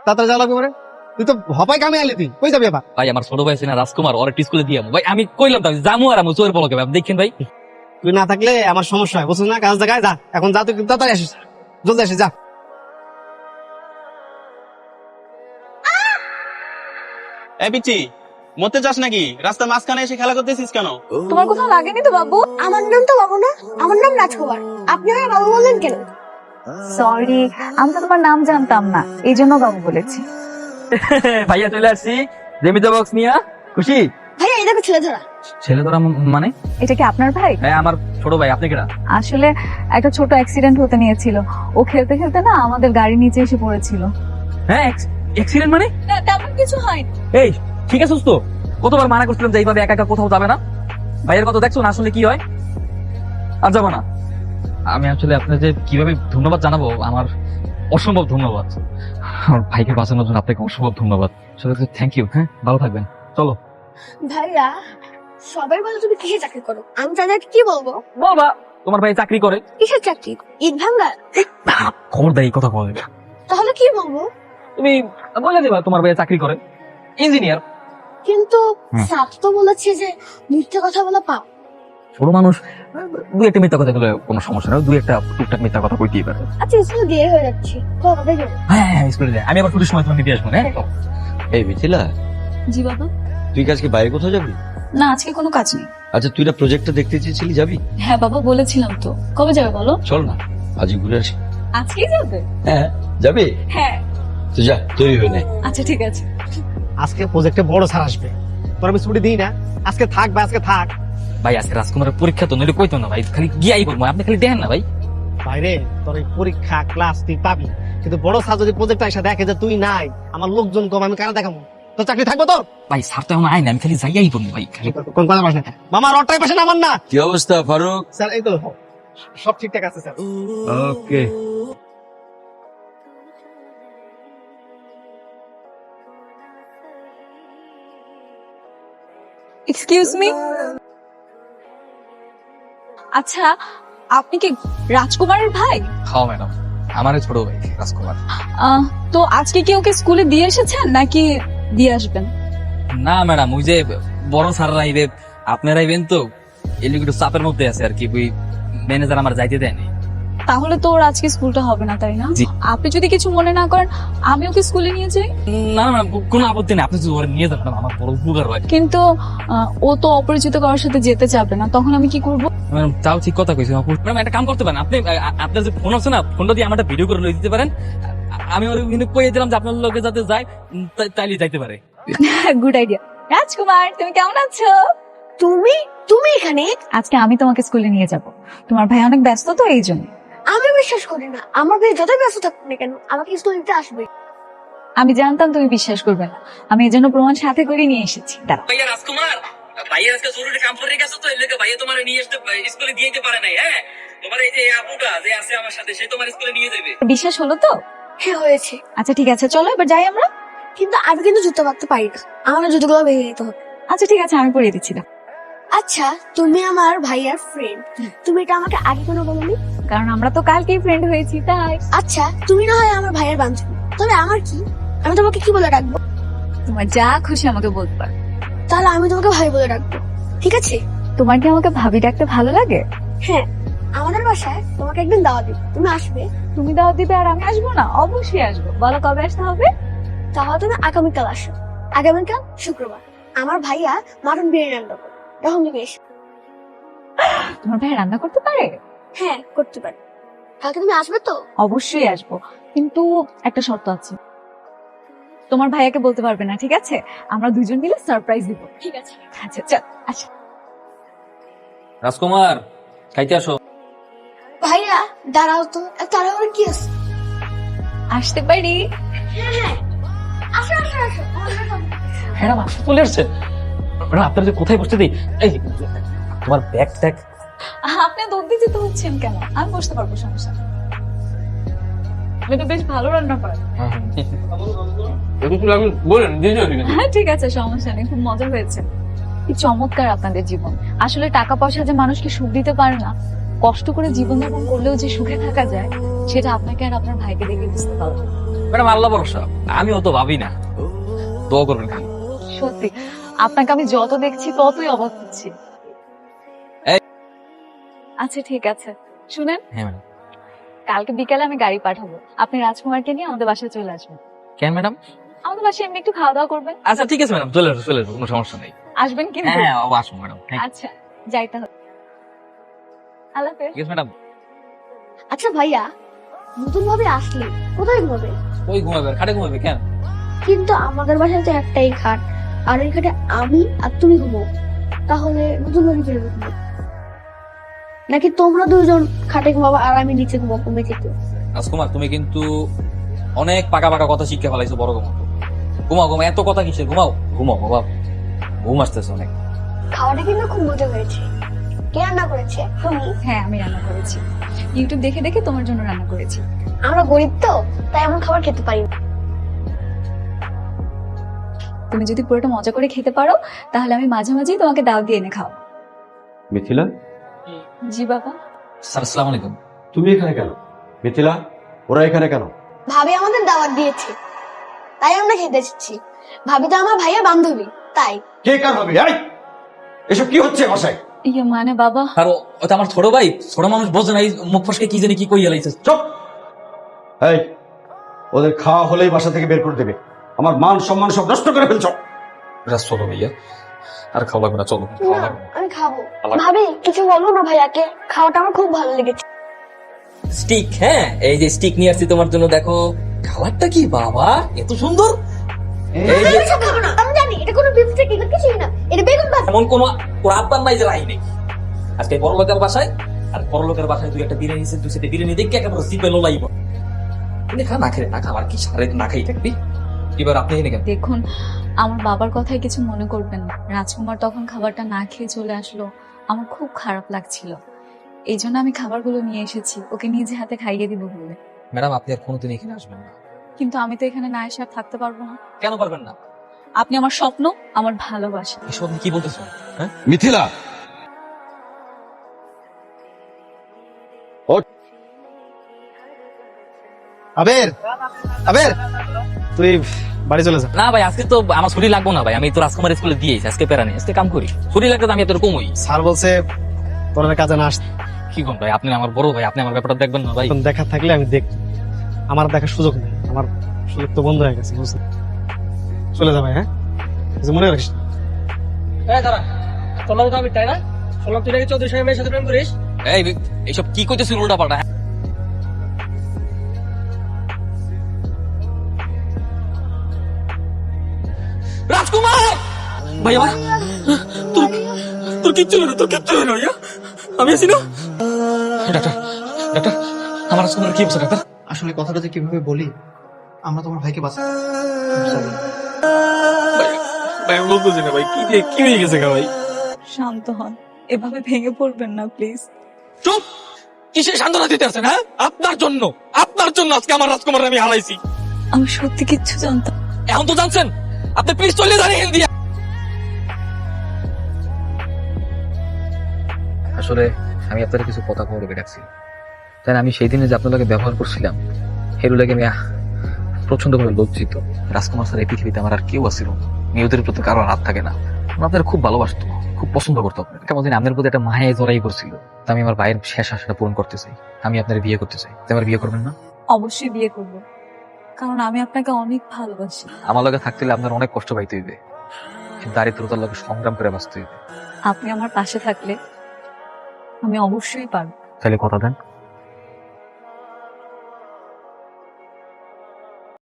তাড়াতাড়ি যাওয়া লাগবে মানে তুই তো হপাই কামে আলি তুই কই যাবি আবার ভাই আমার ছোট ভাই আছে না রাজকুমার ওর একটু স্কুলে দিয়ে ভাই আমি কইলাম তো জামু আর আমি চোর বলকে দেখেন ভাই তুই না থাকলে আমার সমস্যা হয় বুঝছিস না কাজ দেখায় যা এখন যা তুই তাড়াতাড়ি আসিস জলদি আসিস যা এই পিচ্ছি মরতে চাস নাকি রাস্তার মাঝখানে এসে খেলা করতেছিস কেন? তোমার কোথাও লাগেনি তো বাবু? আমার নাম তো বাবু না, আমার নাম রাজকুমার। আপনি আমাকে বাবু বললেন কেন? সরি, আমি তো তোমার নাম জানতাম না, এই জন্য বাবু বলেছি। ভাইয়া চলে আসছি জেমিতে বক্স নিয়ে খুশি ভাইয়া এই দেখো ছেলে ধরা। ছেলে তোরা মানে এটা কি আপনার ভাই? হ্যাঁ আমার ছোট ভাই আপনি কেডা? আসলে একটা ছোট অ্যাক্সিডেন্ট হতে নিয়েছিল, ও খেলতে খেলতে না আমাদের গাড়ি নিচে এসে পড়েছিল। হ্যাঁ অ্যাক্সিডেন্ট মানে তেমন কিছু হয়নি। এই ঠিক আছে তো কতবার মানা করছিলাম যে এইভাবে একা একা কোথাও যাবে না। ভাইয়ের কথা দেখছো না আসলে কি হয়, আর যাবো না। আমি আসলে আপনার যে কিভাবে ধন্যবাদ জানাবো, আমার অসম্ভব ধন্যবাদ। আমার ভাইকে বাঁচানোর জন্য আপনাকে অসম্ভব ধন্যবাদ। Thank you. হ্যাঁ ভালো থাকবেন, চলো। ভাইয়া সবাই বলে তুমি কিসে চাকরি করো, আমি তাদেরকে কি বলবো? বলবা তোমার ভাই চাকরি করে। কিসের চাকরি? ইট ভাঙ্গার? খবর দেয় এই কথা বলে। তাহলে কি বলবো? তুমি বলে দেবা তোমার ভাই চাকরি করে ইঞ্জিনিয়ার। কিন্তু স্যার তো বলেছে যে মিথ্যে কথা বলা পাপ। ছোট মানুষ দুই একটা মিথ্যা কথা বলে কোনো সমস্যা নেই, দুই একটা টুকটাক মিথ্যা কথা কইতেই পারে। আচ্ছা স্কুলে দেরি হয়ে যাচ্ছে, কবে দেখে? হ্যাঁ হ্যাঁ স্কুলে যায়, আমি আবার ছুটির সময় তোমাকে দিয়ে আসবো। হ্যাঁ এই মিথিলা, জি বাবা। তুই কি আজকে বাইরে কোথাও যাবি? না, আজকে কোনো কাজ নেই। আচ্ছা তুই না প্রজেক্টটা দেখতে চেয়েছিলি, যাবি? হ্যাঁ বাবা বলেছিলাম তো, কবে যাবে বলো? চল না আজ ঘুরে আসি। আজকেই যাবে? হ্যাঁ যাবে হ্যাঁ তো যা, তৈরি হয়ে নে। আচ্ছা ঠিক আছে। আজকে প্রজেক্টে বড় স্যার আসবে, তোর আমি ছুটি দিই না, আজকে থাক ভাই আজকে থাক। ভাই আজকে রাজকুমারের পরীক্ষা তো নইলে কইতো না ভাই, খালি গিয়াই করবো, আপনি খালি দেখেন না ভাই। বাইরে তোর এই পরীক্ষা ক্লাস তুই পাবি, কিন্তু বড় স্যার যদি প্রজেক্ট এসে দেখে যে তুই নাই, আমার লোকজন কম, আমি কারা দেখাবো? তোর চাকরি থাকবো তোর? ভাই স্যার তো এখন আয় না, আমি খালি যাইয়াই করবো ভাই খালি। কোন কথা পাস না মামা, রডটাই পাশে নামান না। কি অবস্থা ফারুক? স্যার এই তো সব ঠিকঠাক আছে স্যার। ওকে এক্সকিউজ মি, আচ্ছা আপনি কি রাজকুমারের ভাই? খাও ম্যাডাম, আমার ছোট ভাই রাজকুমার। তো আজকে কি ওকে স্কুলে দিয়ে এসেছেন নাকি দিয়ে আসবেন? না ম্যাডাম, ওই যে বড় স্যাররা আইবে, আপনারা আইবেন তো, এর একটু চাপের মধ্যে আছে আর কি, ওই ম্যানেজার আমার যাইতে দেয়নি। তাহলে তো ওর আজকে স্কুলটা হবে না, তাই না? জি। আপনি যদি কিছু মনে না করেন আমি ওকে স্কুলে নিয়ে যাই। না ম্যাডাম কোনো আপত্তি নেই, আপনি যদি ওরা নিয়ে যান ম্যাডাম, আমার বড় উপকার হয়। কিন্তু ও তো অপরিচিত কারোর সাথে যেতে চাবে না, তখন আমি কি করব? ম্যাডাম তাও ঠিক কথা কইছি ম্যাডাম, একটা কাম করতে পারেন আপনি, আপনার যে ফোন আছে না, ফোনটা দিয়ে আমার একটা ভিডিও করে লই দিতে পারেন, আমি ওর কিন্তু কইয়ে দিলাম যে আপনার লোকে যাতে যায়, তাইলে যাইতে পারে। Good idea. রাজকুমার তুমি কেমন আছো? তুমি তুমি এখানে? আজকে আমি তোমাকে স্কুলে নিয়ে যাব, তোমার ভাই অনেক ব্যস্ত তো এই জন্য। আমি বিশ্বাস করি না, আমার ভাই যতই ব্যস্ত থাকুক না কেন আমাকে স্কুলে নিতে আসবে। আমি জানতাম তুমি বিশ্বাস করবে না, আমি এই জন্য প্রমাণ সাথে করে নিয়ে এসেছি। দাঁড়াও। ভাইয়া রাজকুমার, ভাইয়া আজকে জরুরি কাম পড়ে গেছে তো, এর লেগে ভাইয়া তোমার নিয়ে আসতে স্কুলে দিয়ে যেতে পারে নাই। হ্যাঁ তোমার এই যে আপুটা যে আছে আমার সাথে, সে তোমার স্কুলে নিয়ে যাবে। বিশ্বাস হলো তো? হ্যাঁ হয়েছে। আচ্ছা ঠিক আছে, চলো এবার যাই আমরা। কিন্তু আমি কিন্তু জুতো বাঁধতে পারি না, আমার জুতোগুলো ভেঙে দিতে হবে। আচ্ছা ঠিক আছে, আমি পরিয়ে দিচ্ছি। আচ্ছা তুমি আমার ভাইয়ার ফ্রেন্ড, তুমি এটা আমাকে আগে কোনো বলোনি? কারণ আমরা তো কালকেই ফ্রেন্ড হয়েছি তাই। আচ্ছা তুমি না হয় আমার ভাইয়ের বান্ধবী, তবে আমার কি, আমি তোমাকে কি বলে ডাকবো? তোমার যা খুশি আমাকে বলতে পারো। তাহলে আমি তোমাকে ভাই বলে ডাকবো, ঠিক আছে? তোমার কি আমাকে ভাবি ডাকতে ভালো লাগে? হ্যাঁ, আমাদের বাসায় তোমাকে একদিন দাওয়াত দিব, তুমি আসবে? তুমি দাওয়াত দিবে আর আমি আসবো না? অবশ্যই আসবো। বলো কবে আসতে হবে? তাহলে তুমি আগামীকাল আসো। আগামীকাল শুক্রবার আমার ভাইয়া মাটন বিরিয়ানি রান্না করবে, তখন তুমি এসো। তোমার ভাই রান্না করতে পারে? হ্যাঁ করতে পারি। কালকে তুমি আসবে তো? অবশ্যই আসবো, কিন্তু একটা শর্ত আছে। তোমার ভাইয়াকে বলতে পারবে না, ঠিক আছে? আমরা দুজন মিলে সারপ্রাইজ দিব। ঠিক আছে। আচ্ছা চল আচ্ছা। রাজকুমার খাইতে আসো। ভাইয়া দাঁড়াও তো, তাড়াহুড়ো কি আছে? আসতে পারি? হ্যাঁ হ্যাঁ আসো আসো আসো, ম্যাডাম আপনি চলে আসছেন। ম্যাডাম আপনার যে কোথায় বসতে দিই, এই তোমার ব্যাগ ট্যাগ। আপনি দৌড় দিতে তো হচ্ছেন কেন? আমি বসতে পারবো, সমস্যা নেই। আপনি তো বেশ ভালো রান্না করেন। হ্যাঁ ঠিক আছে, সমস্যা নেই, খুব মজা হয়েছে। কি চমৎকার আপনাদের জীবন। আসলে টাকা পয়সা যে মানুষকে সুখ দিতে পারে না, কষ্ট করে জীবনযাপন করলেও যে সুখে থাকা যায়, সেটা আপনাকে আর আপনার ভাইকে দেখে বুঝতে পারবো। ম্যাডাম আল্লাহ ভরসা, আমি অত ভাবি না, দোয়া করবেন খালি। সত্যি আপনাকে আমি যত দেখছি ততই অবাক হচ্ছি। এই। আচ্ছা ঠিক আছে, শুনেন, হ্যাঁ ম্যাডাম। কালকে বিকালে আমি গাড়ি পাঠাবো, আপনি রাজকুমারকে নিয়ে আমাদের বাসায় চলে আসবেন। কেন ম্যাডাম? আমাদের বাসায় এমনি একটু খাওয়া দাওয়া করবেন। আচ্ছা ঠিক আছে ম্যাডাম, চলে আসবো চলে আসবো, কোনো সমস্যা নেই। আসবেন কিন্তু? হ্যাঁ আসবো ম্যাডাম। আচ্ছা যাইতে হবে। আল্লাহ হাফেজ। ঠিক আছে ম্যাডাম। আচ্ছা ভাইয়া, নতুন ভাবে আসলে কোথায় ঘুমাবে? ওই ঘুমাবে, খাটে ঘুমাবে কেন? কিন্তু আমাদের বাসায় তো একটাই খাট, আর এই খাটে আমি আর তুমি ঘুমো, তাহলে নতুন ভাবে কিভাবে ঘুমাবে? নাকি তোমরা দুজন খাটে ঘুমাবো আর আমি নিচে ঘুমাবো মেঝেতে? রাজকুমার তুমি কিন্তু অনেক পাকা পাকা কথা শিক্ষা ফেলাইছো বড় মতো। ঘুমাও ঘুমাও, এত কথা কিসের, ঘুমাও ঘুমাও বাবা, ঘুম আসতেছে অনেক। খাওয়াটা কিন্তু খুব মজা হয়েছে। কে রান্না করেছে? তুমি? হ্যাঁ আমি রান্না করেছি, ইউটিউব দেখে দেখে তোমার জন্য রান্না করেছি। আমরা গরিব তো, তাই এমন খাবার খেতে পারি না। তুমি যদি পুরোটা মজা করে খেতে পারো তাহলে আমি মাঝে মাঝেই তোমাকে ডাল দিয়ে এনে খাও। মিথিলা, জি বাবা। স্যার আসসালামু আলাইকুম। তুমি এখানে কেন? মিথিলা, ওরা এখানে কেন? ভাবি আমাদের দাওয়াত দিয়েছে, তাই আমরা খেতে এসেছি। ভাবি তো আমার ভাইয়া বান্ধবী, তাই। কে কার হবে? এই, এসব কি হচ্ছে বাসায়? ইয়ে মানে বাবা, আর ও তো আমার ছোট ভাই, ছোট মানুষ বোঝে না, এই মুখ ফসকে কি জানি কি কইয়া লাইছে। চুপ! এই, ওদের খাওয়া হলেই বাসা থেকে বের করে দেবে। আমার মান সম্মান সব নষ্ট করে ফেলছ। চলো ভাইয়া, আর খাওয়া লাগবে না, চলো খাওয়া না, লাগবে না। আমি খাবো। আল্লাহ। ভাবি কিছু বলো না ভাইয়াকে, খাওয়াটা আমার খুব ভালো লেগেছে। স্টিক, হ্যাঁ এই যে স্টিক নিয়ে আসছি তোমার জন্য, দেখো খাবারটা কি বাবা এত সুন্দর। এই যে আমি এসব খাবো না, আমি জানি এটা কোনো বিফ থেকে কিছুই না, এটা বেগুন ভাজা। এমন কোন আবদার নাই যে রাই নেই। আজকে বড় লোকের বাসায়, আর বড় লোকের বাসায় তুই একটা বিরিয়ানি দুই সেটে বিরিয়ানি দেখে একেবারে জিপে লোলাইব। তুমি খা, না খেলে না খাবার কি সারে না খাই থাকবি। এবার আপনি এনে কেন? দেখুন আমার বাবার কথায় কিছু মনে করবেন না, রাজকুমার তখন খাবারটা না খেয়ে চলে আসলো, আমার খুব খারাপ লাগছিল, এই জন্য আমি খাবারগুলো নিয়ে এসেছি ওকে নিজে হাতে খাইয়ে দিব বলে। ম্যাডাম আপনি আর কোনোদিন এখানে আসবেন না। কিন্তু আমি তো এখানে না এসে আর থাকতে পারবো না। কেন পারবেন না? আপনি আমার স্বপ্ন, আমার ভালোবাসা। এসব আপনি কি বলতেছো? হ্যাঁ মিথিলা, আবের, আবের, তুই বাড়ি চলে যা। না ভাই, আজকে তো আমার ছুটি লাগবো না ভাই, আমি তো রাজকুমার স্কুলে দিয়েছি, আজকে প্যারা নেই, আজকে কাম করি। ছুটি লাগলে তো আমি এত কমই। স্যার বলছে তোর আর কাজে না আসতে। কি কোন ভাই, আপনি আমার বড় ভাই, আপনি আমার ব্যাপারটা দেখবেন না ভাই। এখন দেখা থাকলে আমি দেখ, আমার দেখার সুযোগ নেই, আমার সুযোগ তো বন্ধ হয়ে গেছে, বুঝলি? চলে যা ভাই, হ্যাঁ কিছু মনে রাখিস। এই এইসব কি করতেছিস উল্টা পাল্টা? রাজকুমার ভাই, আমার তোর তোর কিচ্ছু হলো না, তোর কিচ্ছু হলো না ভাইয়া, আমি আছি না। ডাক্তার, ডাক্তার আমার রাজকুমার কি অবস্থা ডাক্তার? আসলে কথাটা যে কিভাবে বলি, আমরা তোমার ভাইকে বাঁচাই। ভাই আমি বলতেছি না ভাই, কি হয়ে গেছে ভাই? শান্ত হন, এভাবে ভেঙে পড়বেন না প্লিজ। চুপ! কিসে সান্ত্বনা দিতে আছেন? হ্যাঁ আপনার জন্য আজকে আমার রাজকুমার আমি হারাইছি। আমি সত্যি কিচ্ছু জানতাম। এখন তো জানছেন, আপনি প্লিজ চলে যান এখান দিয়ে। আসলে আমি আপনার কিছু কথা খবর রাখছি, তাই আমি সেই দিনে যে আপনাকে ব্যবহার করছিলাম হেরুলাকে আমি প্রচন্ড ভাবে লজ্জিত। রাজকুমার স্যার এই পৃথিবীতে আমার আর কেউ আসছিল, মেয়েদের প্রতি কারো হাত থাকে না। আপনাদের খুব ভালোবাসতো, খুব পছন্দ করতো আপনার, কেমন দিন আপনার প্রতি একটা মায়ায় জড়াই করছিল। তা আমি আমার ভাইয়ের শেষ আশাটা পূরণ করতে চাই, আমি আপনার বিয়ে করতে চাই। আমার বিয়ে করবেন না? অবশ্যই বিয়ে করবো, কারণ আমি আপনাকে অনেক ভালোবাসি। আমার লগে থাকতে হলে আপনার অনেক কষ্ট পাইতে হইবে, কিন্তু দারিদ্রতার লগে সংগ্রাম করে বাঁচতে হইবে। আপনি আমার পাশে থাকলে আমি অবশ্যই পারবো। তাহলে কথা দেন।